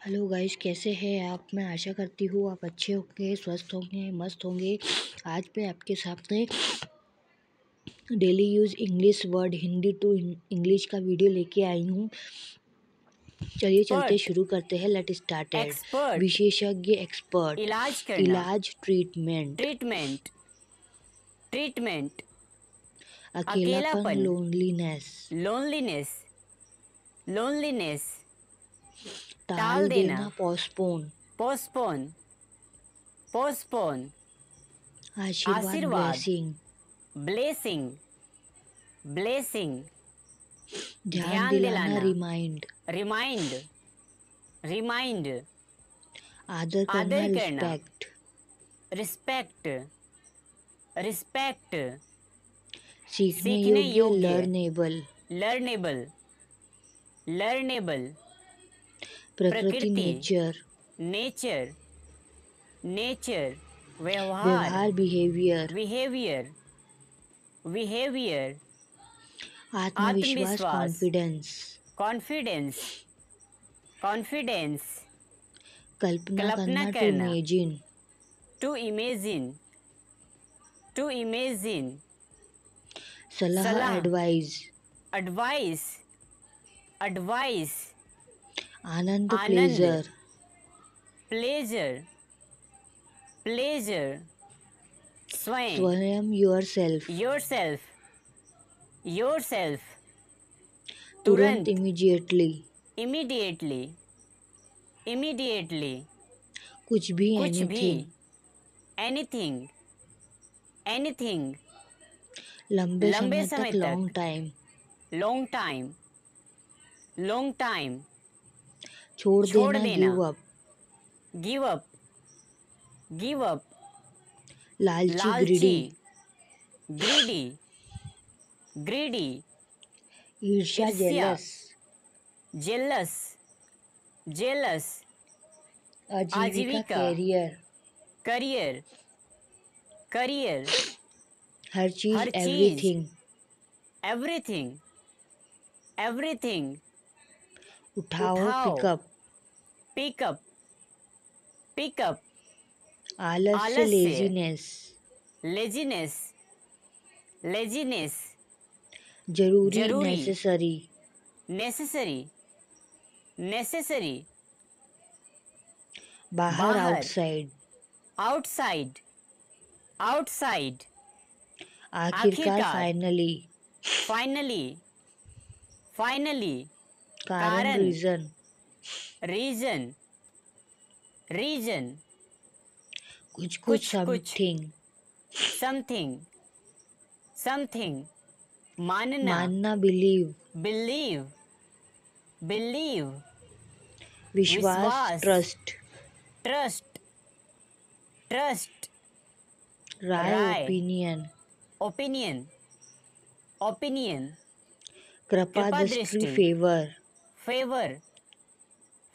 Hello guys, कैसे हैं आप। मैं आशा करती हूँ आप अच्छे होंगे, स्वस्थ होंगे, मस्त होंगे। आज मैं आपके सामने daily use English word Hindi to English का वीडियो लेके आई हूँ। चलिए चलते एक्सपर्ट, शुरू करते हैं। Let started. एक्सपर्ट, विशेषज्ञ एक्सपर्ट। इलाज करना, इलाज ट्रीटमेंट। ट्रीटमेंट, ट्रीटमेंट, अकेलापन अकेलापन, लोनलीनेस। लोनलीनेस, लोनलीनेस, टाल टाल देना, देना पोस्टपोन। पोस्टपोन, पोस्टपोन, आशीर्वाद आशीर्वाद, ब्लेसिंग। ब्लेसिंग, ब्लेसिंग, ध्यान ध्यान दिलाना दिलाना, रिमाइंड। रिमाइंड, रिमाइंड, आदर करना आदर करना, रिस्पेक्ट। रिस्पेक्ट, रिस्पेक्ट, सीखने सीखने योग्य योग्य, लर्नेबल। लर्नेबल, लर्नेबल, प्रकृति प्रकृति, नेचर। नेचर, नेचर, व्यवहार, व्यवहार बिहेवियर। बिहेवियर, बिहेवियर, आत्मविश्वास आत्मविश्वास, कॉन्फिडेंस। कॉन्फिडेंस, कॉन्फिडेंस, कल्पना कल्पना करना टू करना, imagine. To imagine, to imagine, सलाह सलाह, एडवाइस। एडवाइस, एडवाइस, आनंद आनंद, प्लेजर। प्लेजर, प्लेजर, स्वयं, स्वयं योरसेल्फ। योरसेल्फ, योरसेल्फ, तुरंत तुरंत, इमीडिएटली। इमीडिएटली, इमीडिएटली, कुछ भी कुछ भी, एनीथिंग। एनीथिंग, एनीथिंग, लंबे लंबे समय समय तक तक, long time. Long time, long time, छोड़ छोड़ देना देना, give up. Give up, give up, लालची लालची, ग्रीडी। ग्रीडी, ग्रीडी, ईर्ष्या ईर्ष्या, जेलस। जेलस, जेलस, आजीविका आजीविका, कैरियर। करियर, करियर, हर चीज हर चीज, एवरीथिंग। एवरीथिंग, एवरीथिंग, उठाओ उठाओ, पिकअप। पिकअप, पिकअप, आलस्य आलस्य, लेजीनेस। लेजीनेस, लेजीनेस, जरूरी जरूरी, नेसेसरी। नेसेसरी, नेसेसरी, बाहर बाहर, आउटसाइड। आउटसाइड, आउटसाइड, आखिरकार आखिरकार, फाइनली। फाइनली, फाइनली, कारण कारण, रीजन। रीजन, रीजन, कुछ कुछ कुछ कुछ, समथिंग। समथिंग, समथिंग, मानना, मानना बिलीव। बिलीव, बिलीव, विश्वास विश्वास, ट्रस्ट। ट्रस्ट, ट्रस्ट, राय राय, ओपिनियन। ओपिनियन, ओपिनियन, कृपा कृपा दृष्टि दृष्टि, फेवर। फेवर,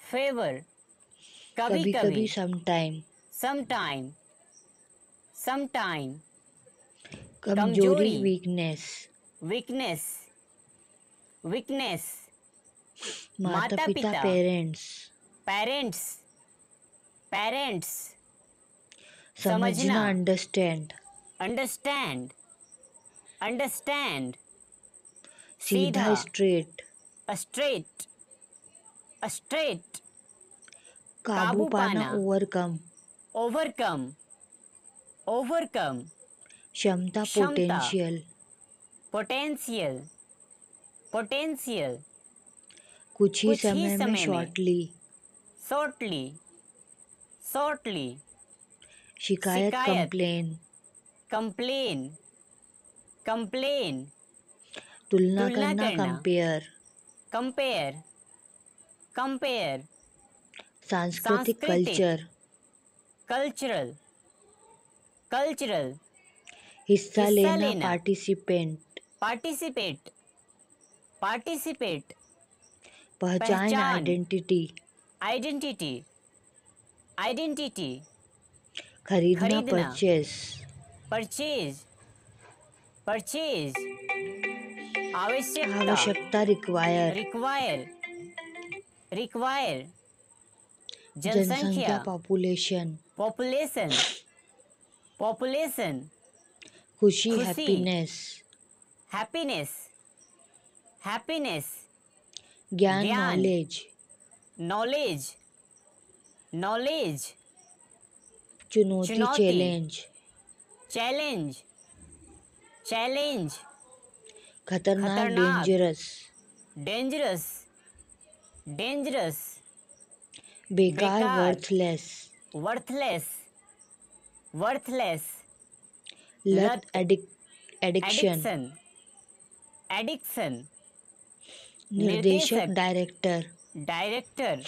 फेवर, कभी कभी कभी, कभी समटाइम। समटाइम, समटाइम, कमजोरी कमजोरी, वीकनेस। वीकनेस, वीकनेस, माता माता पिता पिता, पेरेंट्स। पेरेंट्स, पेरेंट्स, समझना, समझना अंडरस्टैंड। अंडरस्टैंड, अंडरस्टैंड, सीधा, सीधा स्ट्रेट। स्ट्रेट, स्ट्रेट, काबू काबू पाना पाना, ओवरकम। ओवरकम, ओवरकम, क्षमता क्षमता, पोटेंशियल। पोटेंशियल, पोटेंशियल, कुछ ही कुछ ही समय में समय में, शॉर्टली। शॉर्टली, शॉर्टली, शिकायत शिकायत, कंप्लेन। कंप्लेन, कंप्लेन, तुलना तुलना करना करना, कंपेयर। कंपेयर, कंपेयर, सांस्कृतिक सांस्कृतिक, कल्चर। कल्चरल, कल्चरल, हिस्सा हिस्सा लेना लेना, पार्टिसिपेंट। पार्टिसिपेट, पार्टिसिपेट, पहचान पहचान, आइडेंटिटी। आइडेंटिटी, आइडेंटिटी, खरीदना खरीदना, परचेस। परचेज, परचेज, आवश्यकता, आवश्यकता रिक्वायर। रिक्वायर, रिक्वायर, जनसंख्या पॉपुलेशन, पॉपुलेशन, पॉपुलेशन, खुशी खुशी, हैप्पीनेस, हैप्पीनेस, हैप्पीनेस, ज्ञान ज्ञान, नॉलेज, नॉलेज, नॉलेज, चुनौती चुनौती, चैलेंज, चैलेंज, चैलेंज, खतरनाक खतरनाक, डेंजरस, डेंजरस, डेंजरस, बेकार बेकार, वर्थलेस, वर्थलेस, वर्थलेस, लत लत, एडिक्शन, एडिक्शन, एडिक्शन, निर्देशक निर्देशक, डायरेक्टर, डायरेक्टर,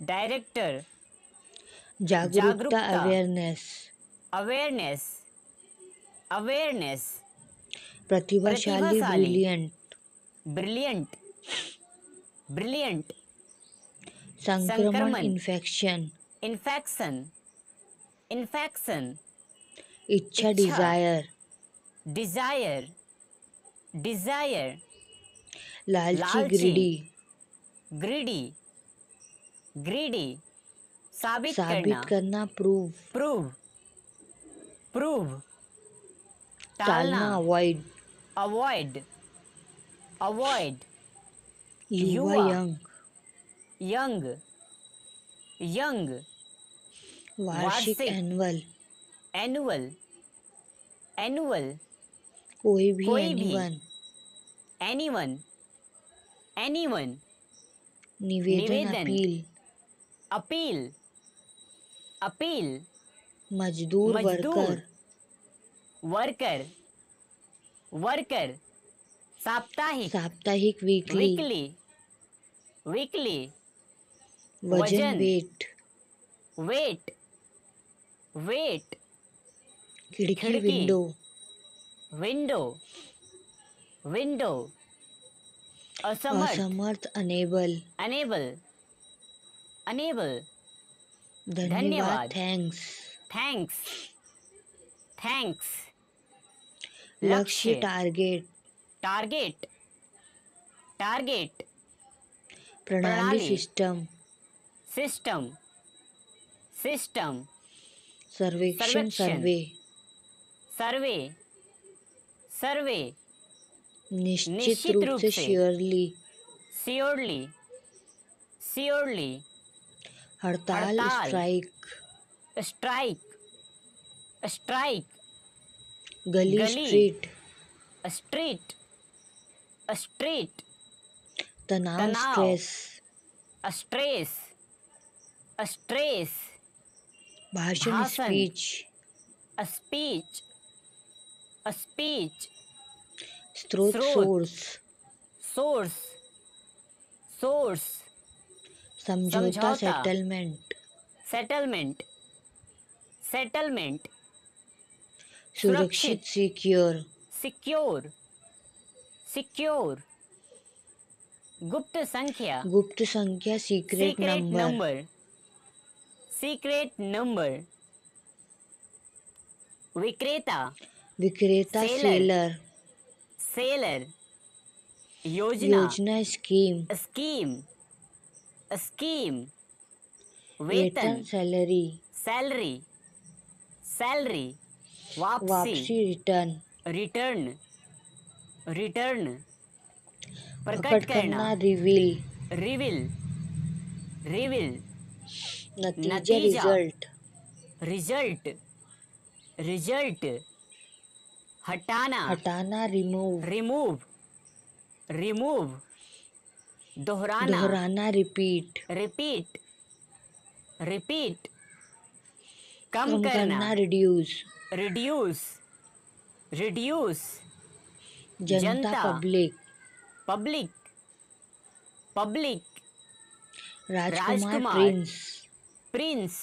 डायरेक्टर, जागरूकता जागरूकता, अवेयरनेस, अवेयरनेस, अवेयरनेस, प्रतिभाशाली प्रतिभाशाली, ब्रिलियंट, ब्रिलियंट, ब्रिलियंट, संक्रमण संक्रमण, इन्फेक्शन, इन्फेक्शन, इन्फेक्शन, इच्छा इच्छा, डिजायर, डिजायर, डिजायर, लालची लालची, ग्रीडी, ग्रीडी, ग्रीडी, साबित साबित करना, करना प्रूव, प्रूव, प्रूव, टालना टालना, अवॉइड, अवॉइड, अवॉइड, युवा युवा, यंग, यंग, यंग, वार्षिक वार्षिक, एनुअल, एनुअल, एनुअल, कोई भी कोई भी, एनीवन, एनीवन, एनीवन, निवेदन निवेदन, अपील, अपील, अपील, मजदूर मजदूर, वर्कर, वर्कर, वर्कर, साप्ताहिक, साप्ताहिक वीकली, वीकली, वीकली, वजन वजन, वेट, वेट, वेट, खिड़की खिड़की, विंडो, विंडो, विंडो, असमर्थ, असमर्थ अनेबल, अनेबल, अनेबल, धन्यवाद धन्यवाद, थैंक्स, थैंक्स, थैंक्स, लक्ष्य लक्ष्य, टारगेट, टारगेट, टारगेट, प्रणाली प्रणाली, सिस्टम, सिस्टम, सिस्टम, सर्वेक्षण सर्वेक्षण, सर्वे, सर्वे, सर्वे, निश्चित रूप से श्योरली, श्योरली, श्योरली, हड़ताल हड़ताल, स्ट्राइक, स्ट्राइक, स्ट्राइक, गली गली, स्ट्रीट, स्ट्रीट, स्ट्रीट, तनाव तनाव, स्ट्रेस, स्ट्रेस, स्ट्रेस, भाषण भाषण, स्पीच, स्पीच, स्पीच, स्रोत स्रोत, सोर्स, सोर्स, सोर्स, समझौता समझौता, सेटलमेंट, सेटलमेंट, सेटलमेंट, सुरक्षित सिक्योर, सिक्योर, सिक्योर, गुप्त संख्या, गुप्त संख्या secret secret number, number, secret number, विक्रेता, विक्रेता सेलर, सेलर, सेलर, योजना, योजना स्कीम, स्कीम, स्कीम, वेतन वेतन, सैलरी, सैलरी, सैलरी, वापसी, वापसी रिटर्न, रिटर्न, रिटर्न, प्रकट करना रिवील, रिविल, रिविल, नतीजा नतीजा, रिजल्ट, रिजल्ट, रिजल्ट, हटाना, हटाना रिमूव, रिमूव, रिमूव, दोहराना, दोहराना रिपीट, रिपीट, रिपीट, कम कम करना, करना रिड्यूस, रिड्यूस, रिड्यूस, जनता जनता, पब्लिक, पब्लिक, पब्लिक, राजकुमार राजकुमार, प्रिंस, प्रिंस,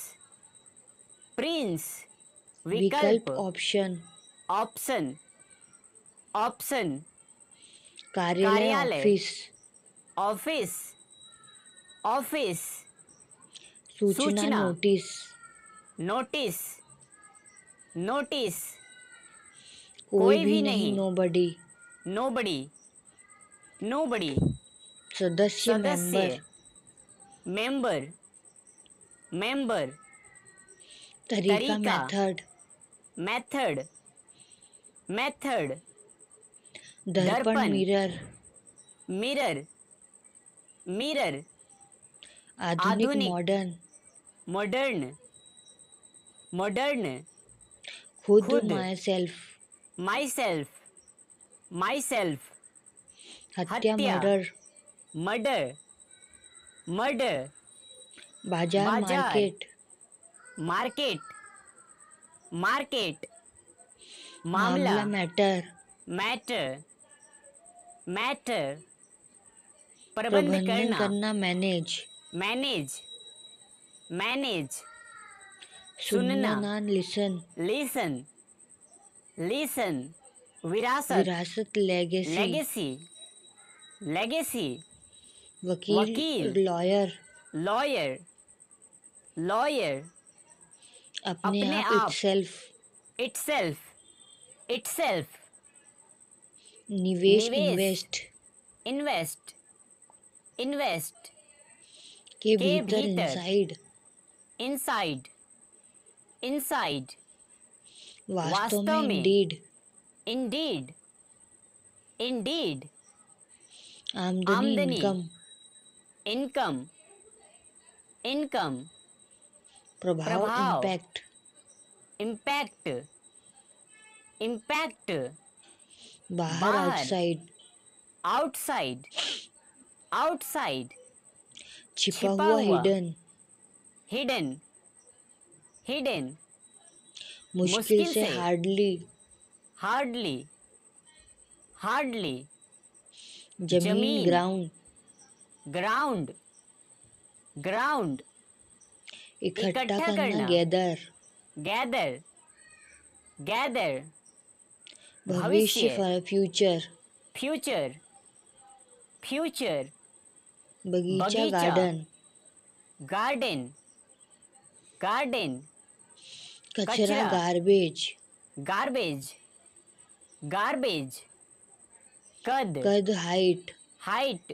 प्रिंस, विकल्प विकल्प, ऑप्शन, ऑप्शन, ऑप्शन, कार्यालय कार्यालय, ऑफिस, ऑफिस, ऑफिस, सूचना सूचना, नोटिस, नोटिस, नोटिस, कोई भी नहीं नोबडी, नोबडी, नोबडी, सदस्य मेंबर, सदस्य, मेंबर, member, तरीका तरीका, मेथड, method, method, दर्पण दर्पण, मिरर, mirror, mirror, आधुनिक आधुनिक, मॉडर्न, modern, modern, खुद खुद, माई सेल्फ, myself, myself, हत्या हत्या, मर्डर, murder, murder, बाजार बाजार, मार्केट, market, market, मामला, मामला मैटर, matter, matter, प्रबंध प्रबंधन करना, करना मैनेज, manage, manage, सुनना सुनना, लिसन, listen, listen, विरासत, विरासत लेगेसी, legacy, legacy, वकील वकील, लॉयर, lawyer, lawyer, अपने अपने आप आप, इटसेल्फ, itself, itself, निवेश निवेश, इन्वेस्ट invest, invest, के के भीतर भीतर, इनसाइड, inside, inside, वास्तव में वास्तव में, इंडीड, indeed, indeed, आमदनी आमदनी, इनकम, income, income, प्रभाव प्रभाव, इम्पैक्ट, impact, impact, बाहर बाहर, आउटसाइड, outside, outside, छिपा छिपा हुआ हुआ, हिडन, hidden, hidden, मुश्किल मुश्किल से से, हार्डली, hardly, hardly, जमीन जमीन, ग्राउंड, ground, ground, इकट्ठा इकट्ठा करना करना, गैदर, gather, gather, भविष्य भविष्य, फ्यूचर, future, future, बगीचा बगीचा, गार्डन, garden, garden, कचरा कचरा, गार्बेज, garbage, garbage, कद, कद हाइट, height,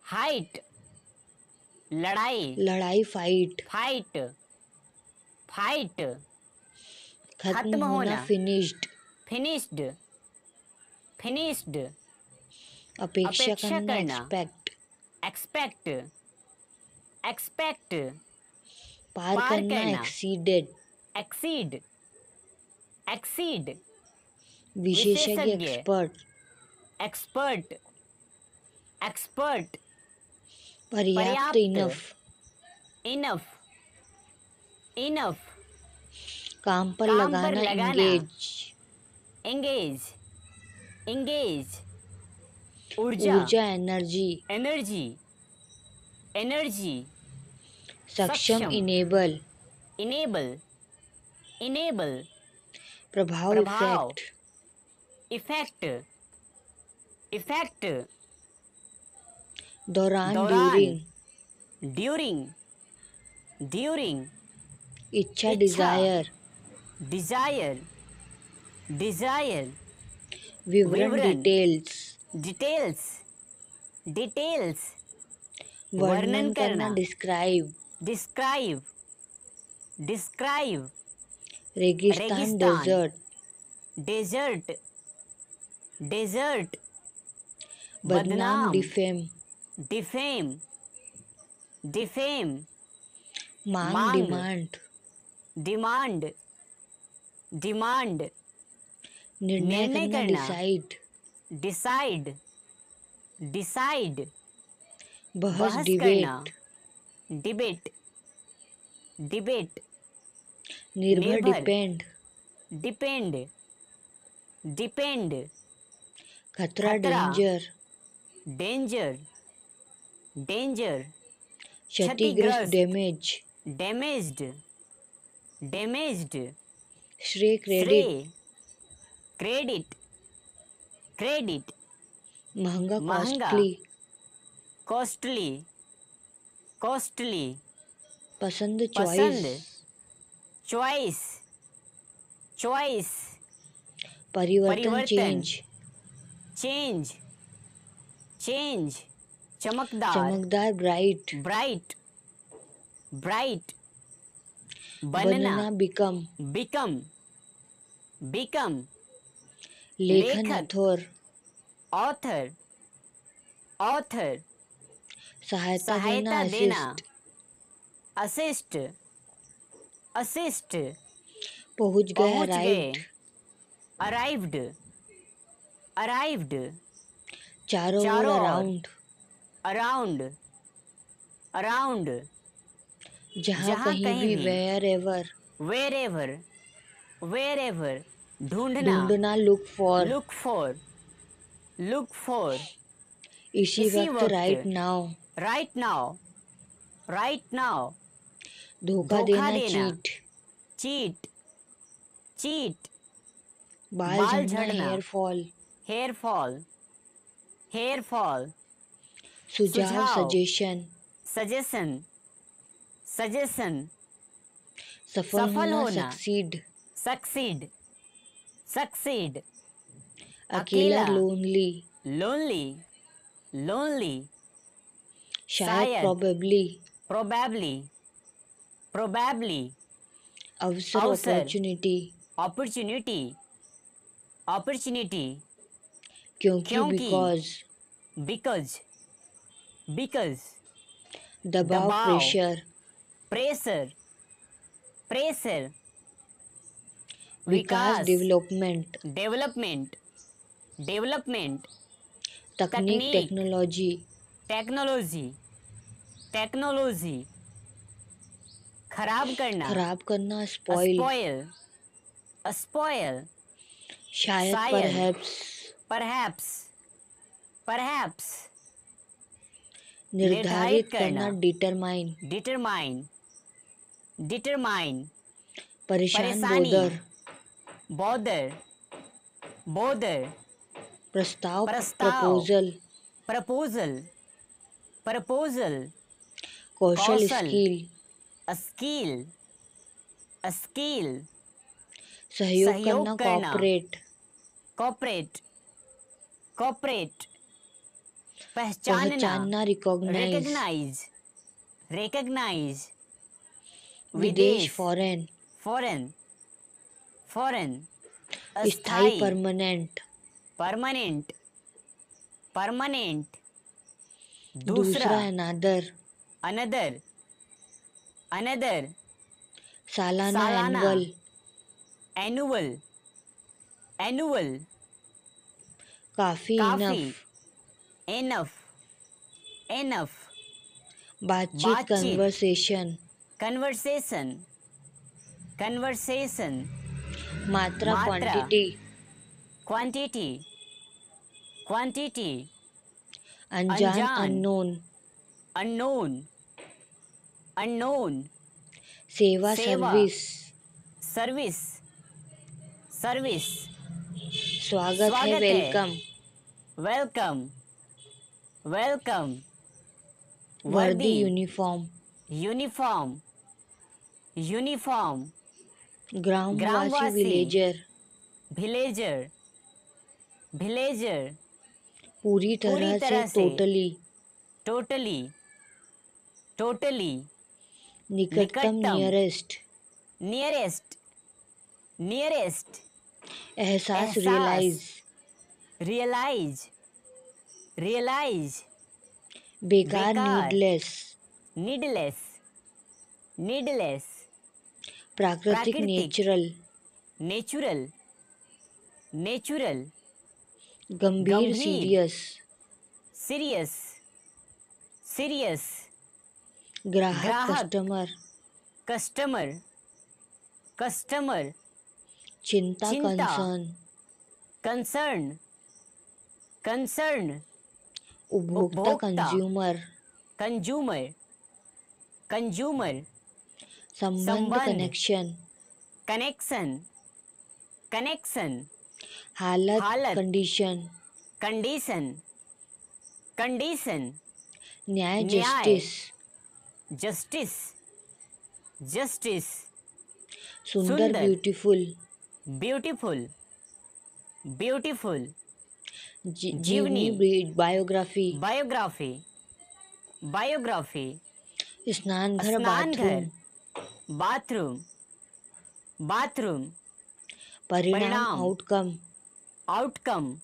height, लड़ाई, लड़ाई फाइट, fight, fight, खत्म खत्म होना होना, फिनिश्ड, finished, finished, अपेक्षा अपेक्षा करना करना, एक्सपेक्ट, expect, expect, पार पार करना करना, एक्सीडेड, exceed, exceed, विशेषज्ञ विशेषज्ञ, एक्सपर्ट, expert, expert, पर्याप्त पर्याप्त, इनफ, enough, enough, काम पर काम पर लगाना लगाना, एंगेज, engage, engage, ऊर्जा, ऊर्जा एनर्जी, energy, energy, सक्षम सक्षम, इनेबल, enable, enable, प्रभाव प्रभाव, इफेक्ट, effect, effect, दौरान दौरान, ड्यूरिंग, during, during, इच्छा इच्छा, डिजायर, desire, desire, विवरण विवरण, डिटेल्स, details, details, वर्णन करना डिस्क्राइब, describe, describe, रेगिस्तान रेगिस्तान, डेजर्ट, desert, desert, बदनाम बदनाम, डिफेम, defame, defame, मांग मांग, डिमांड, demand, demand, निर्णय निर्णय करना करना, डिसाइड, decide, decide, बहस बहस करना, डिबेट, debate, debate, निर्भर निर्भर, डिपेंड, depend, depend, खतरा खतरा, डेंजर, danger, danger, क्षतिग्रस्त क्षतिग्रस्त, डैमेज, damaged, damaged, श्रेय क्रेडिट, श्रेय, credit, credit, महंगा महंगा, कॉस्टली, costly, costly, पसंद पसंद, चॉइस, choice, choice, परिवर्तन परिवर्तन, चेंज, change, change, चमकदार, चमकदार ब्राइट, bright, bright, बनना, become, become, become, लेखन लेखक, author, author, author, सहायता देना सहायता देना, assist, assist, assist, पहुंच गए पहुंच गए, arrived, arrived, arrived, चारों ओर चारों ओर, around, around, around, जहाँ जहाँ कहीं कहीं भी भी, wherever, wherever, wherever, ढूंढना, ढूंढना look for, look for, look for, इसी इसी वक्त वक्त, right now, right now, right now, धोखा धोखा देना देना, cheat, cheat, cheat, बाल बाल झड़ना झड़ना, hair fall, hair fall, hair fall, सुझाव सुझाव, suggestion, suggestion, suggestion, सफल सफल होना होना, succeed, succeed, succeed, अकेला अकेला, lonely, lonely, lonely, शायद शायद, probably, probably, probably, अवसर अवसर, opportunity, opportunity, opportunity, क्योंकि क्योंकि, because, because, दबाव दबाव, pressure, pressure, pressure, विकास विकास, development, development, development, तकनीक तकनीक, technology, technology, technology, खराब करना, खराब करना spoil, spoil, spoil, शायद शायद, perhaps, perhaps, perhaps, निर्धारित करना करना, determine, determine, determine, परेशान परेशानी, bother, bother, bother, प्रस्ताव प्रस्ताव, proposal, proposal, proposal, कौशल कौशल, skill, skill, skill, सहयोग सहयोग करना करना, cooperate, cooperate, cooperate, पहचानना, पहचानना recognize, recognize, recognize, विदेश विदेश, foreign, foreign, foreign, स्थायी अस्थाई, permanent, permanent, permanent, दूसरा, दूसरा another, another, another, सालाना सालाना, annual, annual, annual, काफी काफी, enough, enough, enough, बातचीत बातचीत, conversation, conversation, conversation, मात्रा मात्रा, quantity, quantity, quantity, अनजान अनजान, unknown, unknown, unknown, सेवा सेवा, सर्विस, सर्विस, सर्विस, स्वागत है स्वागत है, वेलकम, वेलकम, वेलकम, वर्दी वर्दी, यूनिफॉर्म, यूनिफॉर्म, यूनिफॉर्म, ग्रामवासी ग्रामवासी, विलेजर, विलेजर, विलेजर, पूरी पूरी तरह से तरह से, टोटली, टोटली, टोटली, निकटतम निकटतम, नियरेस्ट, नियरेस्ट, नियरेस्ट, एहसास एहसास, रियलाइज, रियलाइज, रियलाइज, बेकार बेकार, नीडलेस, नीडलेस, नीडलेस, प्राकृतिक प्राकृतिक, नेचुरल, नेचुरल, नेचुरल, गंभीर गंभीर, सीरियस, सीरियस, सीरियस, ग्राहक ग्राहक, कस्टमर, कस्टमर, कस्टमर, चिंता चिंता, कंसर्न, कंसर्न, कंसर्न, उपभोक्ता उपभोक्ता, कंज्यूमर, कंज्यूमर, कंज्यूमर, संबंध संबंध, कनेक्शन, कनेक्शन, कनेक्शन, हालत हालत, कंडीशन, कंडीशन, कंडीशन, न्याय न्याय, जस्टिस, जस्टिस, जस्टिस, सुंदर सुंदर, ब्यूटीफुल, ब्यूटीफुल, ब्यूटीफुल, जीवनी जीवनी, बायोग्राफी, बायोग्राफी, बायोग्राफी, स्नान घर स्नान बाथरूम। घर, बाथरूम, बाथरूम। परिणाम परिणाम, आउटकम। Outcome,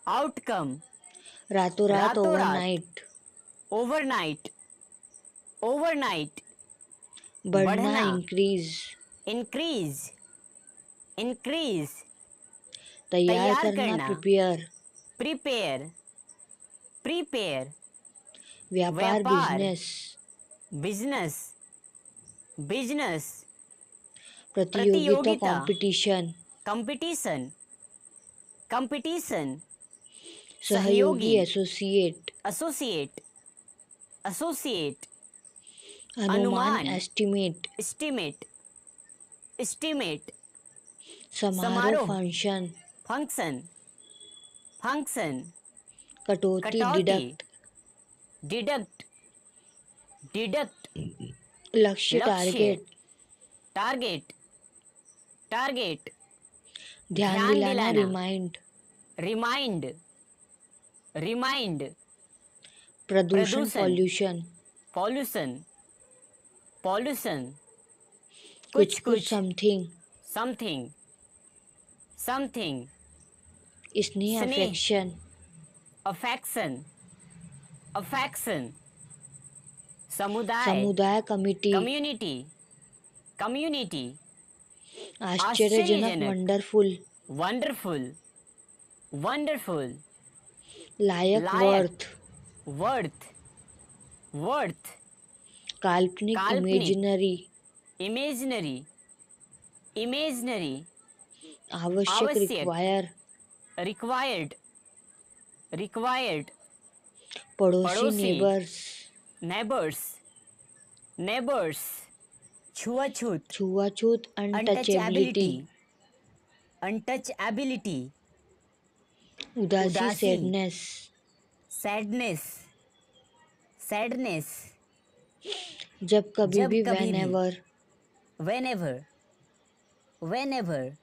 outcome. रातों रात रातों रात, ओवरनाइट। Overnight, overnight. बढ़ना बढ़ना, इंक्रीज। Increase, increase. तैयार तैयार करना करना, प्रिपेयर। Prepare, prepare. व्यापार व्यापार, बिजनेस। Business, business. प्रतियोगिता प्रतियोगिता, कंपटीशन। Competition, competition. सहयोगी सहयोगी, एसोसिएट। Associate, associate. अनुमान अनुमान, एस्टिमेट। Estimate, estimate. समारोह समारोह, फंक्शन। Function, function. कटौती कटौती, डिडक्ट। Deduct, deduct. लक्ष्य लक्ष्य, टारगेट। Target, target. ध्यान ध्यान दिलाना दिलाना, रिमाइंड। Remind, remind. प्रदूषण प्रदूषण, पॉल्यूशन। Pollution, pollution. कुछ कुछ कुछ कुछ, समथिंग। Something, something. स्नेह स्नेह, अफेक्शन। Affection, affection. समुदाय, समुदाय कमिटी। Community, community. आश्चर्यजनक आश्चर्यजनक, वंडरफुल। Wonderful, wonderful. लायक लायक, वर्थ। Worth, worth. काल्पनिक काल्पनिक, इमेजिनरी। Imaginary, imaginary. आवश्यक आवश्यक, रिक्वायर। Required, required. पड़ोसी पड़ोसी, नेबर्स। Neighbours, neighbours. छुआछूत, छुआछूत अनटचेबिलिटी। अनटचएबिलिटी, अनटचएबिलिटी। उदासी उदासी, सैडनेस। Sadness, sadness. जब कभी जब भी कभी वेन भी, एवर। whenever, whenever।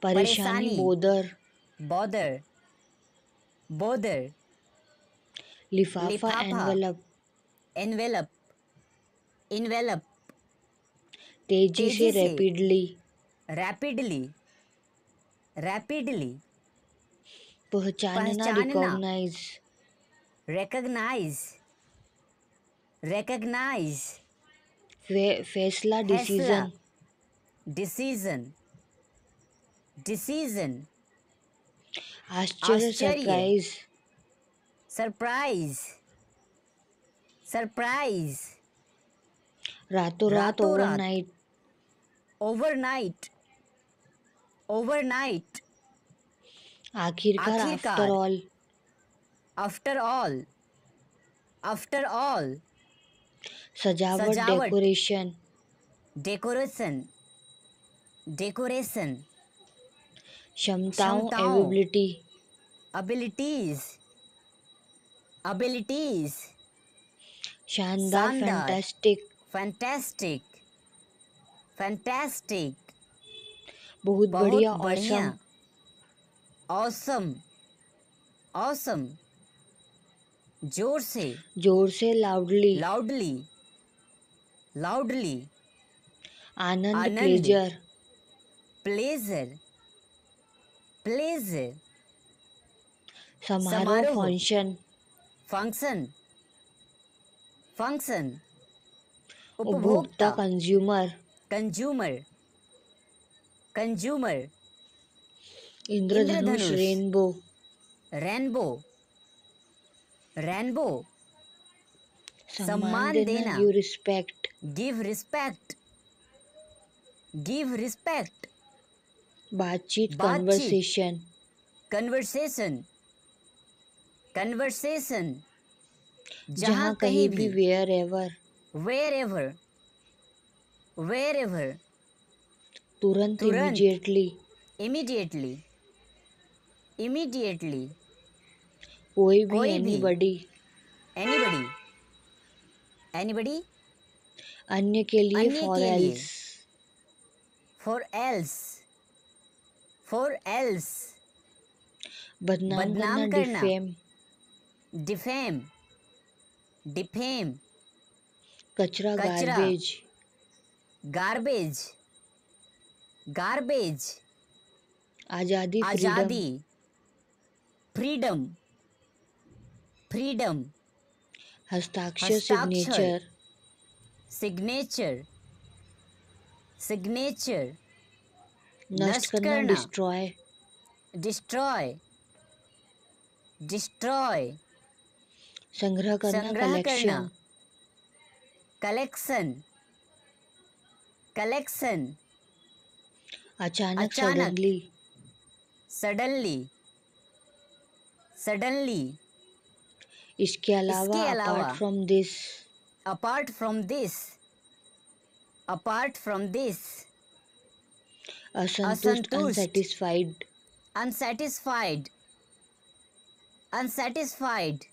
परेशानी परेशानी, बोदर। bother, bother। लिफाफा लिफाफा, एनवलप। envelope, envelope। तेजी से तेजी से, रैपिडली। rapidly, rapidly। पहचानना पहचानना, रिकॉग्नाइज। recognize, recognize। फैसला फैसला, डिसीजन। decision, decision। आश्चर्य आश्चर्य, सरप्राइज। Surprise, surprise. रातों रात रातों रात, ओवरनाइट। Overnight, overnight. आखिरकार आफ्टर आखिरकार, all. After all, after all. सजावट सजावट, डेकोरेशन। Decoration, decoration. क्षमताओं क्षमताओं, एबिलिटी। Abilities, abilities. शानदार शानदार, फैंटास्टिक। Fantastic, fantastic. बहुत बहुत बढ़िया बढ़िया, ऑसम। Awesome, awesome. जोर से, जोर से लाउडली। Loudly, loudly. आनंद आनंद, प्लेजर। Pleasure, pleasure. समारोह समारोह, फंक्शन। Function, function. उपभोक्ता उपभोक्ता, कंज्यूमर। Consumer, consumer. इंद्रधनुष इंद्रधनुष, रेनबो। Rainbow, rainbow. सम्मान सम्मान देना देना, give respect. Give respect, give respect. बातचीत बातचीत, कन्वर्सेशन। Conversation, conversation. जहाँ जहाँ कहीं कहीं भी, भी wherever. Wherever, wherever. तुरंत तुरंत, इमीडिएटली। Immediately, immediately. कोई भी कोई भी, एनीबडी। Anybody, anybody. अन्य के लिए अन्य फॉर के लिए, else. For else, for else. बदनाम करना बदनाम करना, डिफेम। Defame, defame. कचरा, कचरा, गार्बेज, गार्बेज, गार्बेज, आज़ादी, फ्रीडम, आजादी, फ्रीडम, फ्रीडम, हस्ताक्षर, हस्ताक्षर, सिग्नेचर, सिग्नेचर, सिग्नेचर, नष्ट नष्ट करना, करना, डिस्ट्रॉय, डिस्ट्रॉय, डिस्ट्रॉय, संग्रह करना, संग्रह करना, कलेक्शन, कलेक्शन, कलेक्शन, अचानक, अचानक, सडनली, सडनली, सडनली, इसके अलावा, इसके अपार्ट अलावा, from this, apart from this, apart from this, असंतुष्ट, असंतुष्ट, अनसेटिस्फाइड, unsatisfied, unsatisfied,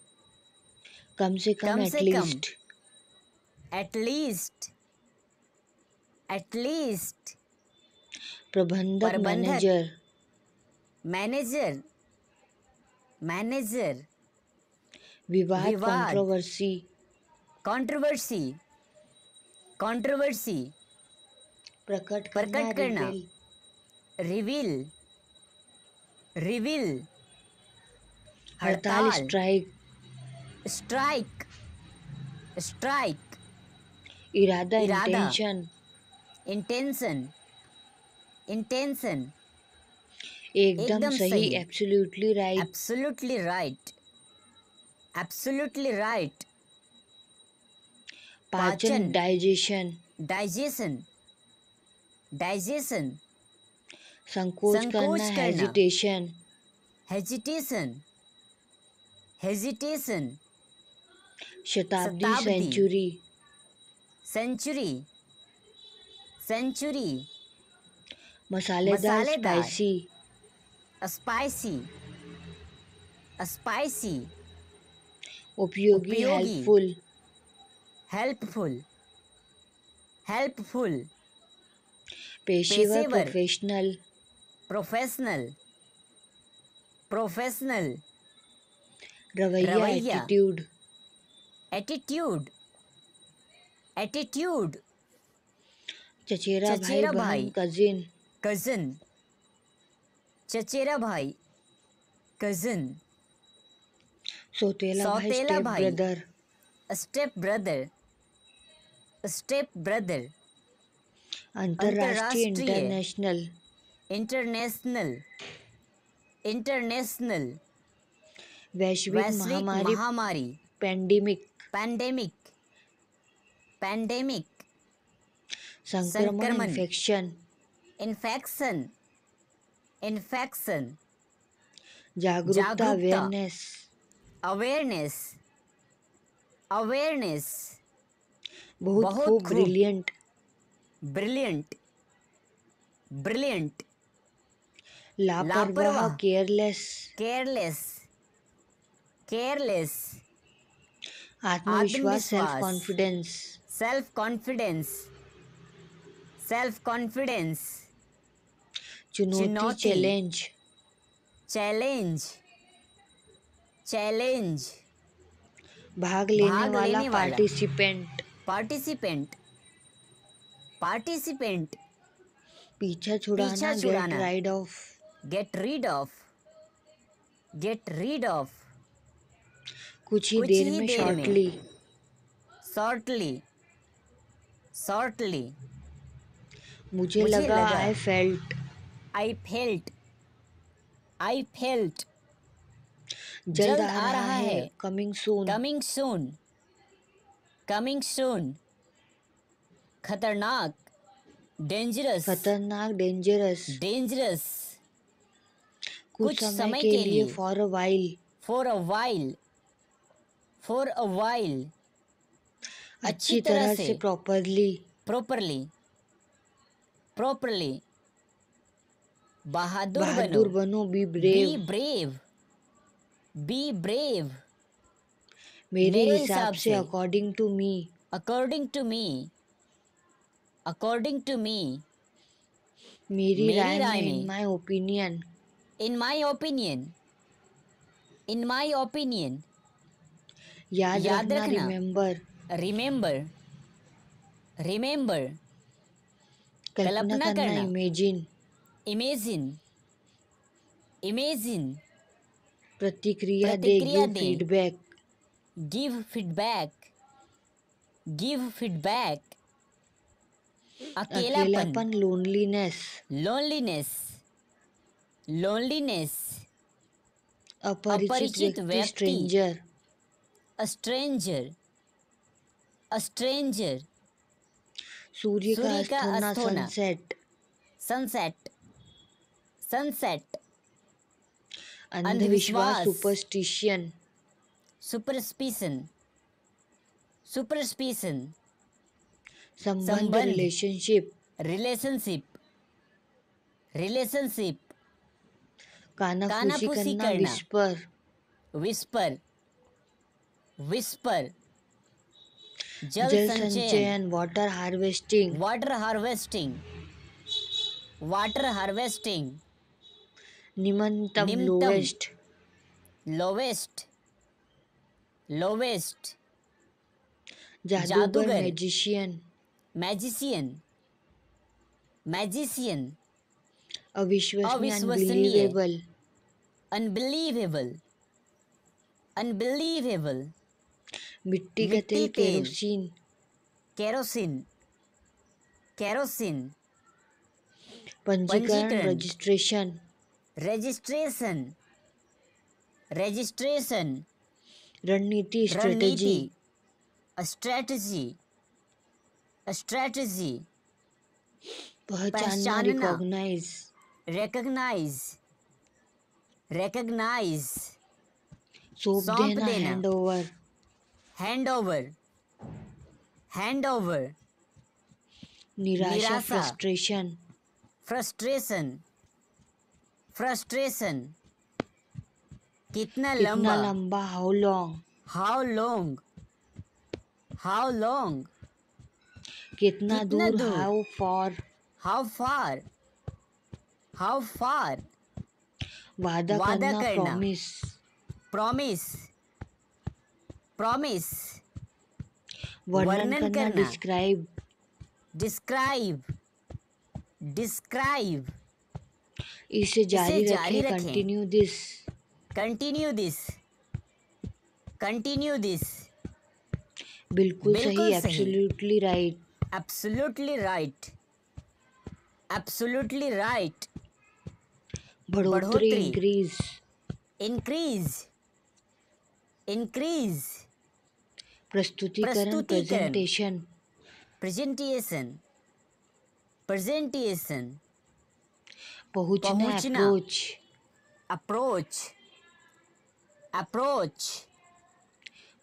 कम से कम, कम से कम, at least, at least, at least, प्रबंधक, प्रबंधक, मैनेजर, मैनेजर, मैनेजर, विवाद, विवाद, कंट्रोवर्सी, कंट्रोवर्सी, कंट्रोवर्सी, प्रकट करना, प्रकट करना, रिवील, रिवील, रिवील, हड़ताल, हड़ताल, स्ट्राइक, स्ट्राइक, स्ट्राइक, इरादा, इरादा, इंटेंशन, इंटेंशन, इंटेंशन, एकदम एकदम सही, सही, absolutely right, absolutely right, absolutely right, पाचन, पाचन, डाइजेशन, डाइजेशन, डाइजेशन, संकोच करना, संकोच करना, हेजिटेशन, हेजिटेशन, हेजिटेशन, शताब्दी, शताब्दी, सेंचुरी, सेंचुरी, सेंचुरी, मसालेदार, मसालेदार, स्पाइसी, स्पाइसी, स्पाइसी, उपयोगी, उपयोगी, हेल्पफुल, हेल्पफुल, हेल्पफुल, पेशेवर, पेशेवर, प्रोफेशनल, प्रोफेशनल, प्रोफेशनल, रवैया, रवैया, एटीट्यूड, एटीट्यूड, एटीट्यूड, चचेरा, भाई, चचेरा बहन, भाई, कजिन, कजन, चचेरा भाई, कजन, सौतेला भाई, सौतेला स्टेप भाई, brother, step brother, step brother, अंतर्राष्ट्रीय, अंतर्राष्ट्रीय, इंटरनेशनल, इंटरनेशनल, इंटरनेशनल, वैश्विक वैश्विक महामारी, महामारी, पेंडेमिक, पैंडेमिक, पैंडेमिक, संक्रमण, संक्रमण, इन्फेक्शन, इन्फेक्शन, इन्फेक्शन, जागरूकता, जागरूकता, अवेयरनेस, अवेयरनेस, अवेयरनेस, बहुत बहुत खूब, खूब, ब्रिलियंट, ब्रिलियंट, ब्रिलियंट, लापरवाह, लापरवाह, केयरलेस, केयरलेस, केयरलेस, आत्मविश्वास, सेल्फ आत्मविश्वास, confidence, self confidence, self confidence, चुनौती, चुनौती, चैलेंज, चैलेंज, चैलेंज, भाग लेने भाग वाला, लेने वाला, पार्टिसिपेंट, पार्टिसिपेंट, पार्टिसिपेंट, पीछा छुड़ाना, पीछा गेट छुड़ाना, ride off, get rid off, get rid off, कुछ ही कुछ देर ही में, देर में, शॉर्टली, शॉर्टली, शॉर्टली, मुझे मुझे लगा, लगा, I felt, I felt, I felt, जल्द आ रहा है, coming soon, coming soon, coming soon, खतरनाक, डेंजरस, खतरनाक, डेंजरस, डेंजरस, कुछ समय के लिए, for a while, for a while, for a while, अच्छी तरह से, प्रॉपरली, प्रॉपरली, प्रॉपरली, बहादुर बनो, बहादुर बनो, be be brave, brave, be brave, मेरे मेरे हिसाब से, according to me, according to me, according to me, मेरी राय में, में, in my opinion, in my opinion, in my opinion, याद याद रखना, रखना, रिमेम्बर, रिमेंबर, remember, कल्पना कल्पना करना, करना, इमेजिन, imagine, imagine, प्रतिक्रिया दे, प्रतिक्रिया गिव दे, feedback, give feedback, give feedback, अकेलापन, अकेलापन, लोनलीनेस, loneliness, loneliness, अपरिचित अपरिचित व्यक्ति, व्यक्ति, stranger, a stranger, a stranger, सूर्य का सूर्य का अस्त होना, अस्त होना, सनसेट, sunset, sunset, अंधविश्वास, अंधविश्वास, सुपरस्टिशन, superstition, superstition, संबंध, संबंध, रिलेशनशिप, relationship, relationship, कानाफूसी कानाफूसी करना, करना, विस्पर, whisper, whisper, जल जल संचयन, संचयन, water harvesting, water harvesting, water harvesting, निम्नतम, निम्नतम, लोवेस्ट, lowest, lowest, जादूगर, जादूगर, मैजिशियन, magician, magician, अविश्वसनीय, अविश्वसनीय, अनबिलीवेबल, unbelievable, unbelievable, मिट्टी का मिट्टी तेल, तेल, केरोसिन, केरोसिन, केरोसिन, पंजीकरण, पंजीकरण, रजिस्ट्रेशन, रजिस्ट्रेशन, रजिस्ट्रेशन, रणनीति, स्ट्रेटजी, रणनीति, स्ट्रेटजी, स्ट्रेटजी, पहचानना, पहचानना, रिकॉग्नाइज, रिकॉग्नाइज, रिकॉग्नाइज, सौंप सौंप देना, देना, hand over, hand over, hand over, निराशा, निराशा, फ्रस्ट्रेशन, फ्रस्ट्रेशन, फ्रस्ट्रेशन, कितना कितना लंबा, लंबा, how long, how long, how long, कितना कितना दूर, दूर, how for, how far, how far, वादा वादा करना, करना, प्रॉमिस, प्रॉमिस, प्रॉमिस, वर्णन वर्णन करना, करना, डिस्क्राइब, डिस्क्राइब, डिस्क्राइब, इसे जारी जारी रखें, रखें, continue this, continue this, continue this, बिल्कुल सही, बिल्कुल सही, absolutely right, absolutely right, absolutely right, बढ़ोतरी, बढ़ोतरी, इंक्रीज, इंक्रीज, इंक्रीज, प्रस्तुतिकरण, प्रस्तुतिकरण, प्रेजेंटेशन, प्रेजेंटेशन, प्रेजेंटेशन, पहुंचना, पहुंचना, अप्रोच, अप्रोच, अप्रोच,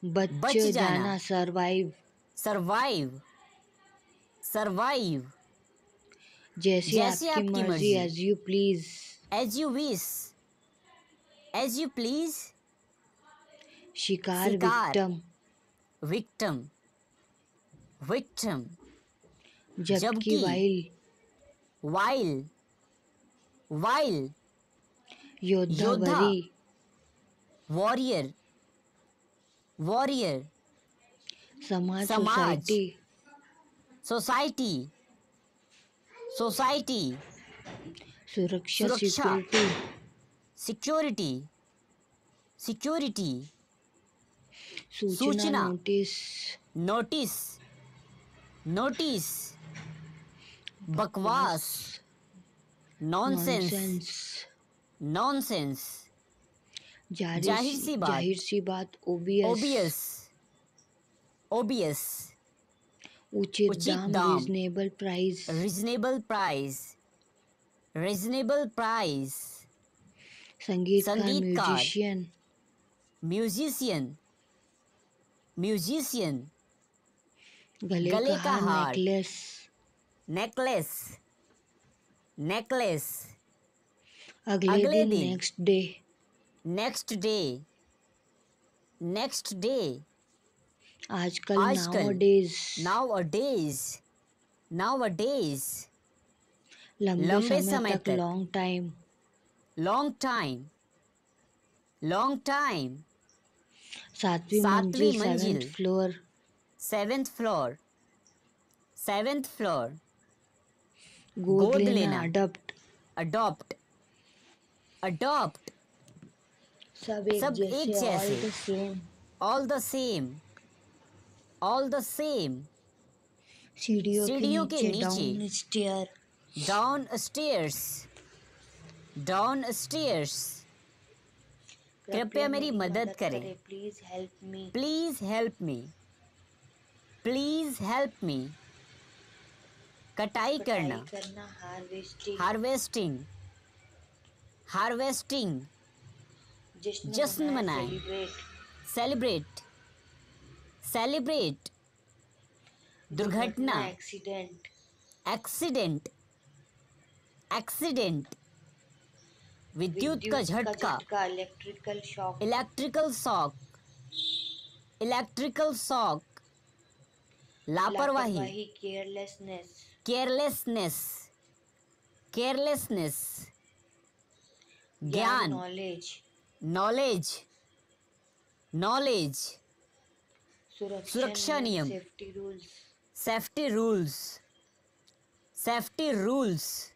बच जाना, सर्वाइव, सर्वाइव, सर्वाइव, जैसे जैसे आपकी आपकी मर्जी, मर्जी, as you please, as you wish, as you please, शिकार, शिकार, विक्टम, विक्टम, विक्टम, जबकि, वाइल, वाइल, वाइल, योद्धा, योद्धा, वरी, वॉरियर, वॉरियर, समाज, समाज, सोसाइटी, सोसाइटी, सोसाइटी, सुरक्षा, सुरक्षा, सिक्योरिटी, सिक्योरिटी, सिक्योरिटी, सूचना, सूचना, नोटिस, नोटिस, नोटिस, बकवास, नॉनसेंस, नॉनसेंस, नॉनसेंस, जाहिर सी बात, ओबियस, ओबियस, ओबियस, उचित उचित दाम, दाम, reasonable price, reasonable price, reasonable price, संगीतकार, संगीतकार, म्यूजिशियन, म्यूजिशियन, म्यूजिशियन, गले का हार, नेकलेस, नेकलेस, नेकलेस, अगले दिन, next day, next day, next day, आजकल, आजकल, नाउअडेज, नाउअडेज, नाउअडेज, लंबे समय तक, long time, long time, long time, सातवीं मंजिल, seventh floor, seventh floor, 7th floor. गोद गोद लेना, लेना. Adopt, Adopt. Adopt. सब एक सब एक जैसे, ऑल जैसे. The same, All the same. All the same. सीढ़ियों के सीढ़ियों के नीचे, नीचे. Down stair, Down stairs. Down stairs. कृपया मेरी मदद करें. Please help me, Please help me. Please help me. कटाई करना. करना, हार्वेस्टिंग, Harvesting. Harvesting. जश्न मनाएं. Celebrate, Celebrate. Celebrate. दुर्घटना. Accident, Accident. Accident. विद्युत का झटका. Electrical shock, Electrical shock. Electrical shock. लापरवाही. Carelessness, Carelessness. Carelessness. ज्ञान. Knowledge, Knowledge. Knowledge. सुरक्षा नियम. Safety rules, Safety rules. Safety rules.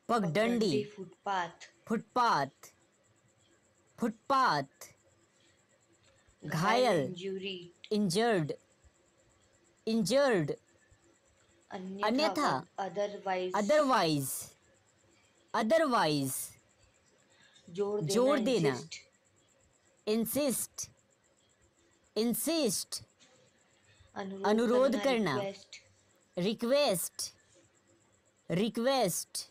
पगडंडी. Footpath, footpath. फुटपाथ. घायल. Injury, Injured. Injured. अन्यथा. Otherwise, Otherwise. Otherwise. जोर देना. Insist. Insist. अनुरोध करना. Request. Request.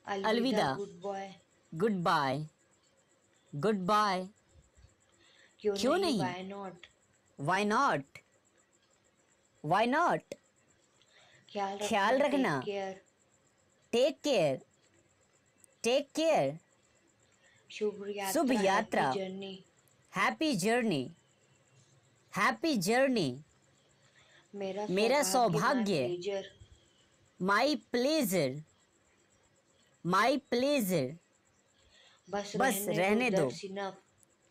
अलविदा. Goodbye, Goodbye. Goodbye. क्यों नहीं? Why not, Why not? Why not? ख्याल रखना. Care, Take care. Take care. शुभ यात्रा. Journey, Happy journey. Happy journey. मेरा सौभाग्य. My pleasure. My pleasure. बस रहने दो.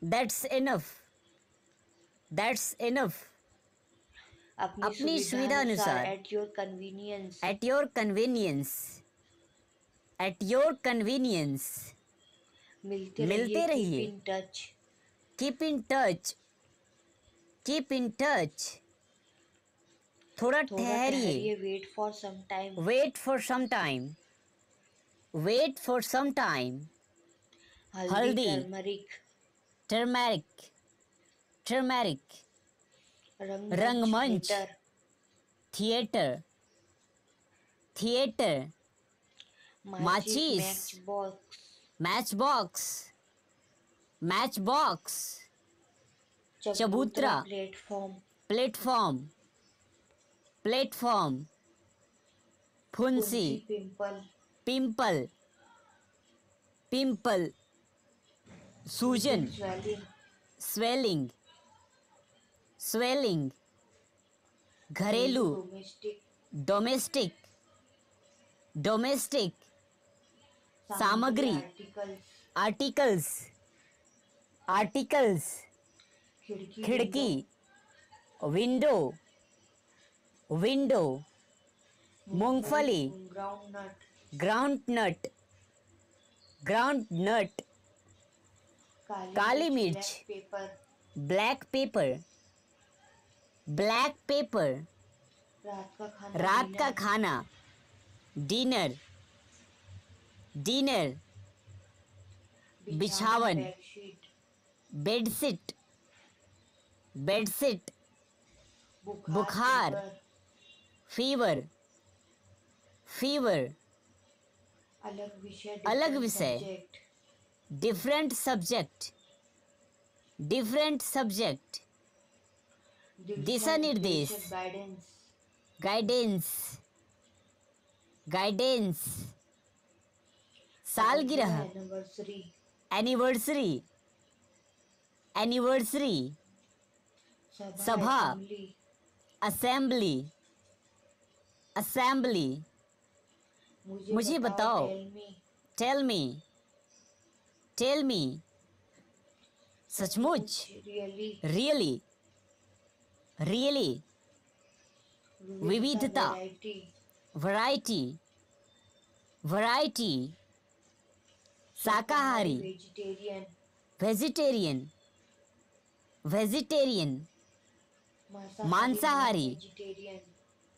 That's enough. That's enough. अपनी सुविधा अनुसार. At your convenience, At your convenience. At your convenience. मिलते रहिए. In touch, Keep in touch. Keep in touch. थोड़ा ठहरिए. Wait for some time, Wait for some time. Wait for some time. हल्दी. Turmeric, Turmeric. Turmeric. रंगमंच, Theater. Theater. माचिस, box, Matchbox. Matchbox. चबूतरा. Platform, Platform. Platform. फुंसी. Pimple, Pimple. Pimple. सूजन. Swelling. Swelling. घरेलू. Domestic, Domestic. Domestic. सामग्री. Articles. Articles. खिड़की. Window. Window. मूंगफली. Groundnut, Groundnut. Groundnut. काली मिर्च. Paper, Black pepper. Black pepper. रात का खाना. Dinner. Dinner. बिछावन. Bedsheet, Bedsheet. Bedsheet. बुखार. Fever. Fever. अलग विषय, subject, Different subject. Different subject. दिशा निर्देश. Guidance, Guidance. Guidance. सालगिरह. Anniversary, Anniversary. Anniversary. सभा. Assembly. Assembly. मुझे बताओ. Tell me. Tell me. सचमुच. Really, Really. Really. विविधता, वैरायटी, वैरायटी, शाकाहारी, वेजिटेरियन, वेजिटेरियन, मांसाहारी,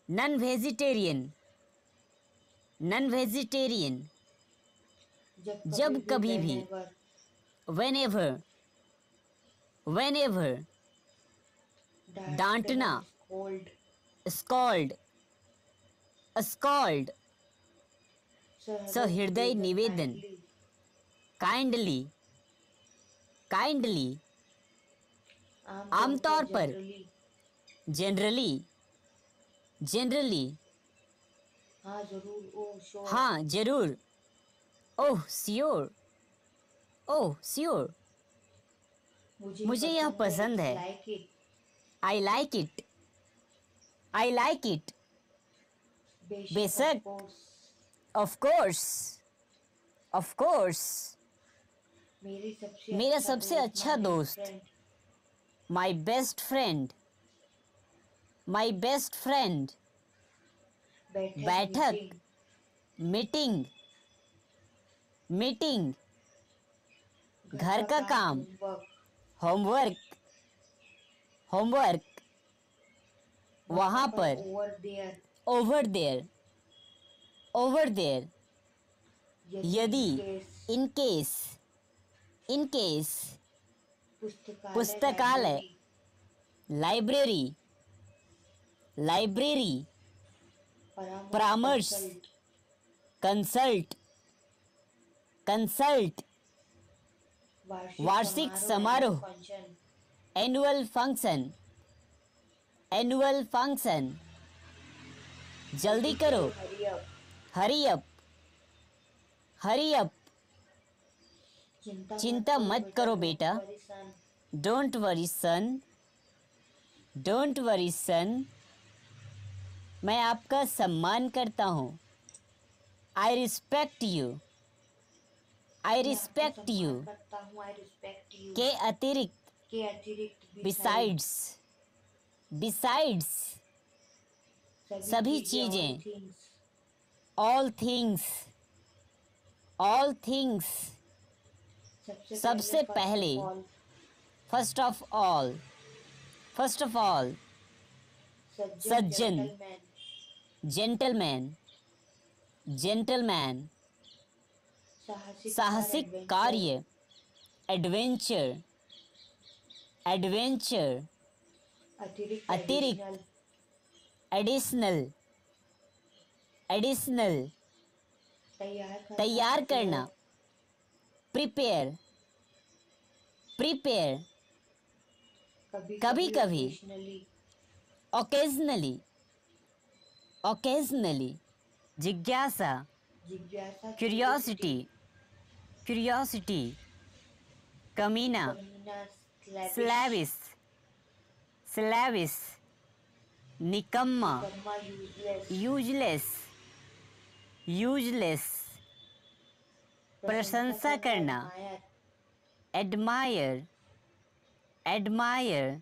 नॉन वेजिटेरियन, नॉन वेजिटेरियन, जब कभी भी, whenever, whenever, डांटना, scold, scold, सहृदय निवेदन, काइंडली, काइंडली, आमतौर पर, जनरली, जनरली, हाँ जरूर, ओह श्योर, ओह श्योर, मुझे यह पसंद है, I like it, I like it, बेशक, ऑफ कोर्स, ऑफ कोर्स, मेरा सबसे अच्छा दोस्त, my best friend, my best friend, बैठक, मीटिंग, मीटिंग, घर का काम, होमवर्क, होमवर्क, वहाँ पर, ओवर देयर, ओवर देयर, यदि, इन केस, इन केस, पुस्तकालय, लाइब्रेरी, लाइब्रेरी, परामर्श, कंसल्ट, कंसल्ट, वार्षिक समारोह, एनुअल फंक्शन, एनुअल फंक्शन, जल्दी करो, हरी अप, हरी अप, चिंता मत करो बेटा, don't worry son, don't worry son, मैं आपका सम्मान करता हूँ, I respect you, I respect you, के अतिरिक्त, बिसाइड्स, बिसाइड्स, सभी चीजें, ऑल थिंग्स, ऑल थिंग्स, सबसे पहले, first of all, first of all, Sajjan, gentleman, gentleman, साहसिक कार्य, एडवेंचर, एडवेंचर, अतिरिक्त, एडिशनल, एडिशनल, तैयार करना, प्रिपेयर, प्रिपेयर, कभी कभी, ओकेजनली, ओकेजनली, जिज्ञासा, क्यूरियोसिटी, क्यूरियोसिटी, कमीना, स्लैविस, स्लैविस, निकम्मा, यूजलेस, यूजलेस, प्रशंसा करना, एडमायर, एडमायर,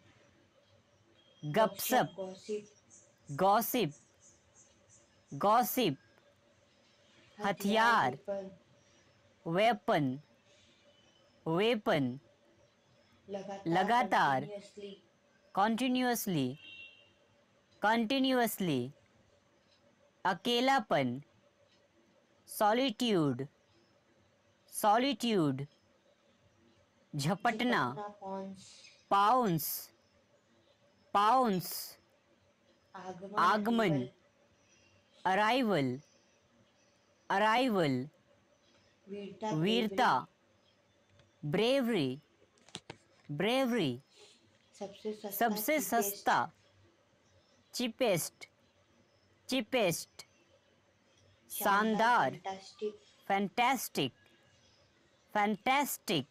गपसप, गॉसिप, गॉसिप, हथियार, वेपन, वेपन, लगातार, कॉन्टिन्यूअसली, कॉन्टिन्यूअसली, अकेलापन, सॉलिट्यूड, सॉलिट्यूड, झपटना, पाउंस, पाउंस, आगमन, अराइवल, अराइवल, वीरता, ब्रेवरी, ब्रेवरी, सबसे सस्ता, चिपेस्ट, चिपेस्ट, शानदार, फैंटास्टिक, फैंटास्टिक,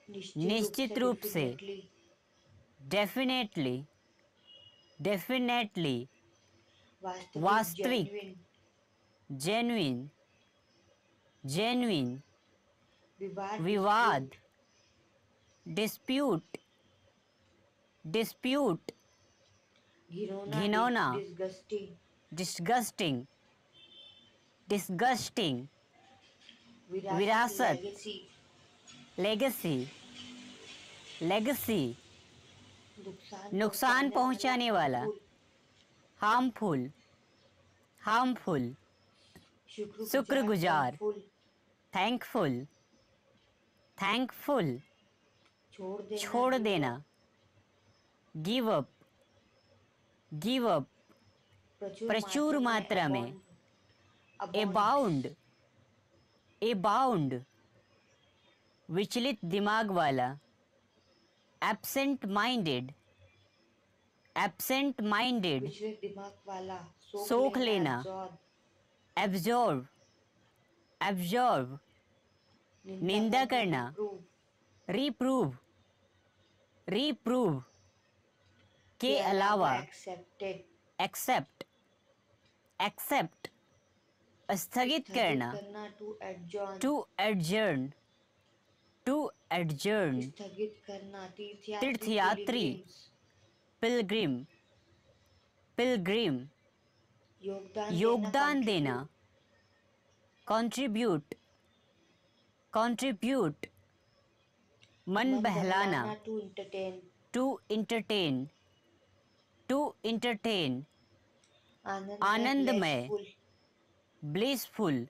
निश्चित रूप से, डेफिनेटली, डेफिनेटली, वास्तविक, जेन्युइन, जेन्युइन, विवाद, डिस्प्यूट, डिस्प्यूट, घिनौना, डिस्गस्टिंग, डिस्गस्टिंग, डिस्गस्टिंग, विरासत, लेगेसी, लेगेसी, लेगेसी, नुकसान पहुंचाने वाला, हार्मफुल, हार्मफुल, शुक्रगुजार, थैंकफुल, थैंकफुल, छोड़ देना, गिव अप, गिव अप, प्रचुर मात्रा में, अबाउंड, अबाउंड, विचलित दिमाग वाला, एब्सेंट माइंडेड, एब्सेंट माइंडेड, दिमाग वाला, सोख लेना, एब्जॉर्व, एब्जॉर्व, निंदा करना, रिप्रूव, रिप्रूव, के अलावा, एक्सेप्ट, एक्सेप्ट, स्थगित करना, टू एडजर्न, टू एडजर्न, स्थगित करना, तीर्थयात्री, पिलग्रिम, पिलग्रिम, योगदान देना, कंट्रीब्यूट, कंट्रीब्यूट, मन बहलाना, to entertain, to entertain, to entertain, आनंदमय, ब्लिसफुल,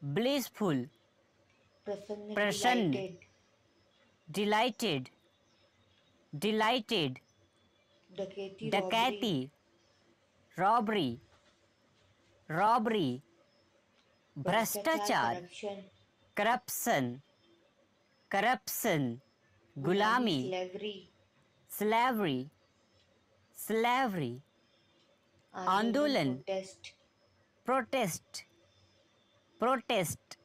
ब्लिसफुल, प्रसन्न, डिलाइटेड, डिलाइटेड, डकैती, रॉबरी, रॉबरी, भ्रष्टाचार, करप्शन, करप्शन, गुलामी, स्लेवरी, स्लेवरी, आंदोलन, प्रोटेस्ट, प्रोटेस्ट,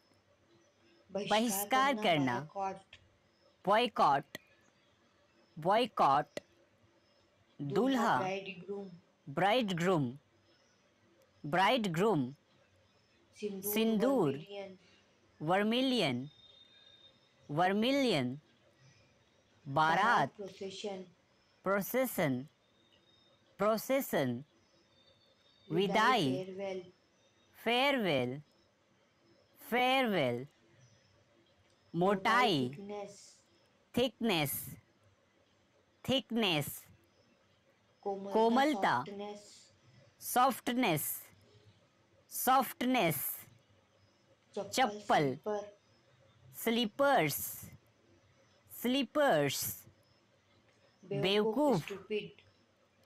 बहिष्कार करना, बॉयकॉट, बॉयकॉट, दूल्हा, ब्राइड ग्रूम, ब्राइड ग्रूम, सिंदूर, वर्मिलियन, वर्मिलियन, बारात, प्रोसेशन, प्रोसेशन, विदाई, फेयरवेल, फेयरवेल, मोटाई, थिकनेस, थिकनेस, कोमलता, सॉफ्टनेस, सॉफ्टनेस, चप्पल, स्लीपर्स, स्लीपर्स, बेवकूफ,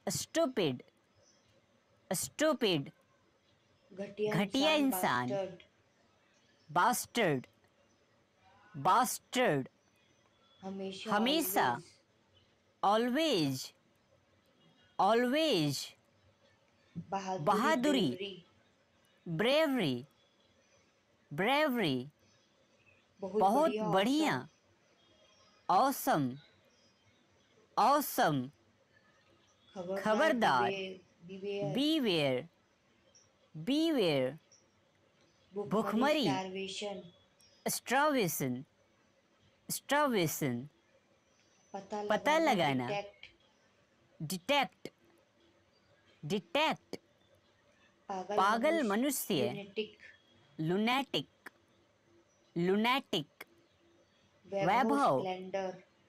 स्टूपिड, स्टूपिड, घटिया इंसान, बास्टर्ड, बास्टर्ड, हमेशा, ऑलवेज, ऑलवेज, बहादुरी, ब्रेवरी, ब्रेवरी, बहुत बढ़िया, ऑसम, ऑसम, खबरदार, बीवेयर, बीवेयर, भुखमरी, स्टार्वेशन, स्टार्वेशन, पता लगाना, डिटेक्ट, डिटेक्ट, पागल मनुष्य, लुनैटिक, लुनैटिक, वैभव,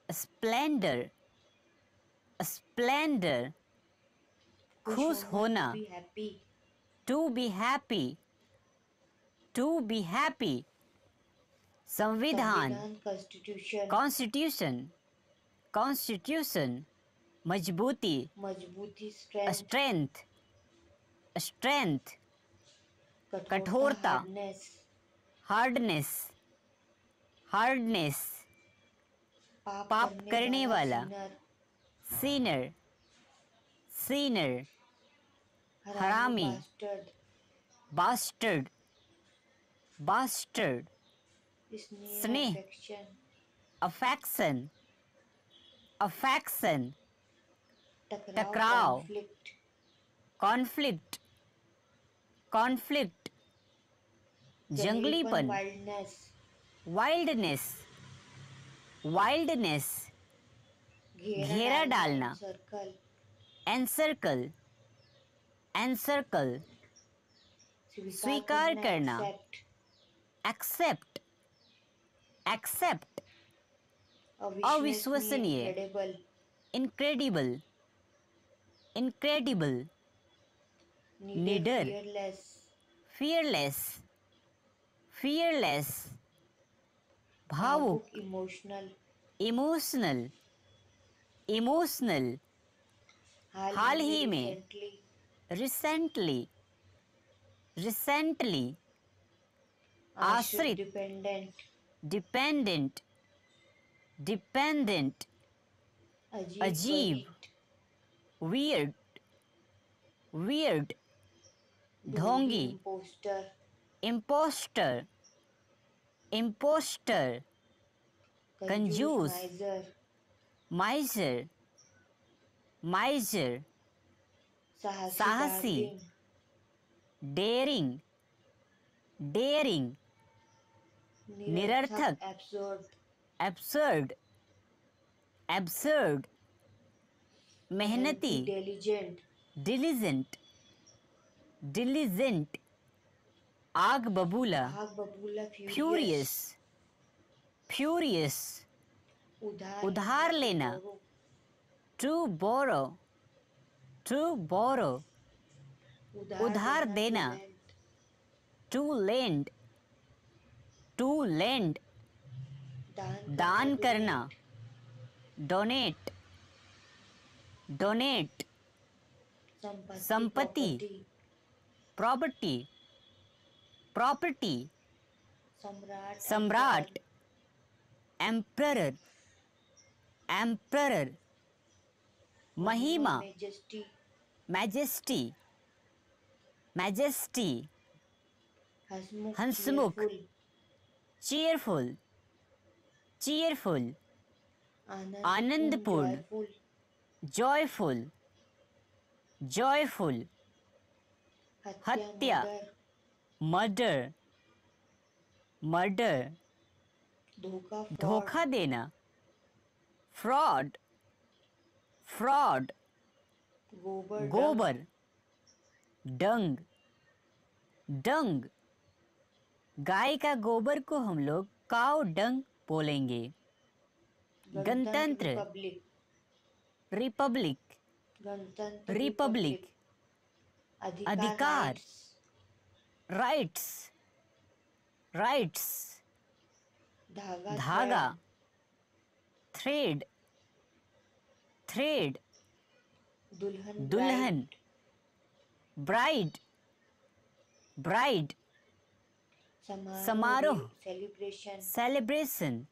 स्प्लेंडर, स्प्लेंडर, खुश होना, to be happy, to be happy, संविधान, कॉन्स्टिट्यूशन, कॉन्स्टिट्यूशन, मजबूती, स्ट्रेंथ, स्ट्रेंथ, कठोरता, हार्डनेस, हार्डनेस, पाप करने वाला, सीनर, सीनर, हरामी, बास्टर्ड, बास्टर्ड, स्नेह, अफेक्शन, अफेक्शन, टकराव, कॉन्फ्लिक्ट, कॉन्फ्लिक्ट, जंगलीपन, वाइल्डनेस, वाइल्डनेस, घेरा डालना, एनसर्कल, एनसर्कल, स्वीकार करना, एक्सेप्ट, एक्सेप्ट, एक्सेप्ट, अविश्वसनीय, अविश्वसनीय, इनक्रेडिबल, इनक्रेडिबल, इनक्रेडिबल, नीडर, निडर, फियरलेस, फियरलेस, फियरलेस, भावुक, भावुक, इमोशनल, इमोशनल, इमोशनल, हाल ही में, रिसेंटली, रिसेंटली, रिसेंटली, आश्रित, आश्रित, डिपेंडेंट, डिपेंडेंट, डिपेंडेंट, अजीब, अजीब, वरीड, वियर्ड, वियर्ड, ढोंगी, ढोंगी, इम्पोस्टर, इम्पोस्टर, इम्पोस्टर, कंजूस, कंजूस, माइजर, माइजर, माइजर, साहसी, साहसी, डार्लिंग, डेयरिंग, डेयरिंग, निरर्थक, एब्सर्ड, एब्सर्ड, एब्सर्ड, मेहनती, डिलीजेंट, डिलीजेंट, डिलीजेंट, आग बबूला, आग बबूला, फ्यूरियस, फ्यूरियस, उधार लेना, टू बोरो, टू बोरो, उधार देना, टू लेंड, टू लेंड, दान करना, डोनेट, डोनेट, संपत्ति, प्रॉपर्टी, प्रॉपर्टी, सम्राट, सम्राट, एम्परर, एम्परर, महिमा, मेजेस्टी, मैजेस्टी, मैजेस्टी, हंसमुख, हंसमुख, चीयरफुल, चीयरफुल, आनंदपूर्ण, जॉयफुल, जॉयफुल, हत्या, मर्डर, मर्डर, धोखा देना, फ्रॉड, फ्रॉड, गोबर, डंग, डंग, गाय का गोबर को हम लोग काव डंग बोलेंगे। गणतंत्र, रिपब्लिक, रिपब्लिक, अधिकार, राइट्स, राइट्स, धागा, थ्रेड, थ्रेड, दुल्हन, ब्राइड, ब्राइड, समारोह, सेलिब्रेशन, सेलिब्रेशन,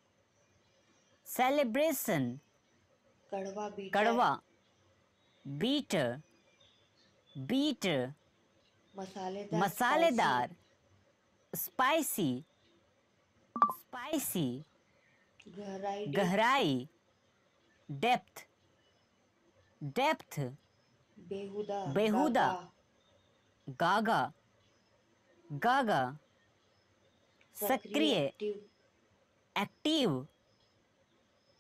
सेलिब्रेशन, कड़वा, बीटर, बीटर, मसालेदार, स्पाइसी, स्पाइसी, गहराई, डेप्थ, डेप्थ, बेहुदा, गागा, गागा, सक्रिय, एक्टिव,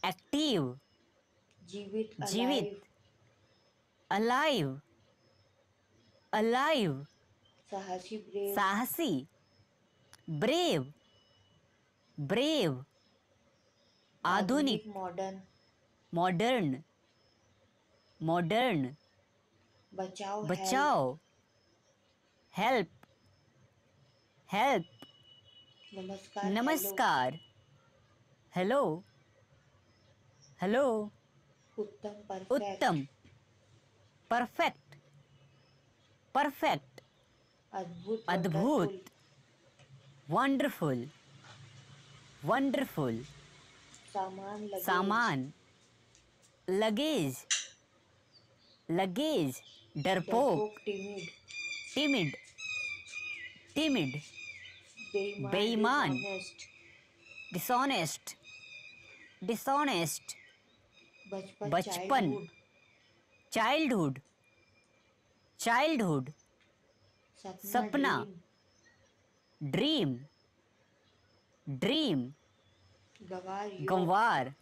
एक्टिव, जीवित, अलाइव, अलाइव, साहसी, ब्रेव, ब्रेव, आधुनिक, मॉडर्न, मॉडर्न, बचाओ, हेल्प, हेल्प, नमस्कार, हेलो, हेलो, उत्तम, परफेक्ट, परफेक्ट, अद्भुत, वंडरफुल, वंडरफुल, सामान, लगेज, लगेज, डरपोक, टिमिड, टिमिड, बेईमान, डिसऑनेस्ट, डिसऑनेस्ट, बचपन, चाइल्डहुड, चाइल्डहुड, सपना, ड्रीम, ड्रीम, गंवार,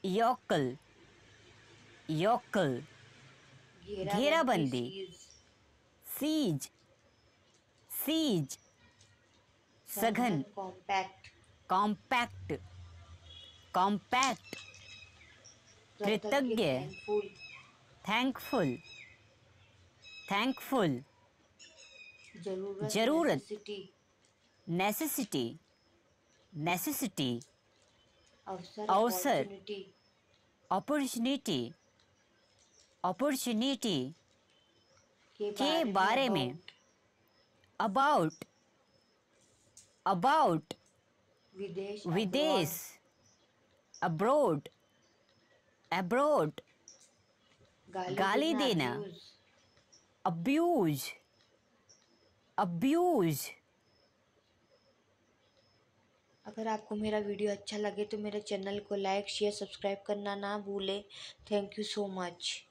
योकल, योकल, घेराबंदी, सीज, सीज, सघन, कॉम्पैक्ट, कॉम्पैक्ट, कॉम्पैक्ट, कृतज्ञ, थैंकफुल, थैंकफुल, जरूरत, नेसेसिटी, नेसेसिटी, अवसर, अपॉर्चुनिटी, अपॉर्चुनिटी, के बारे में, अबाउट, अबाउट, विदेश, अब्रोड, अब्रोड, गाली देना, अब्यूज, अब्यूज। अगर आपको मेरा वीडियो अच्छा लगे तो मेरे चैनल को लाइक शेयर सब्सक्राइब करना ना भूलें। Thank you so much.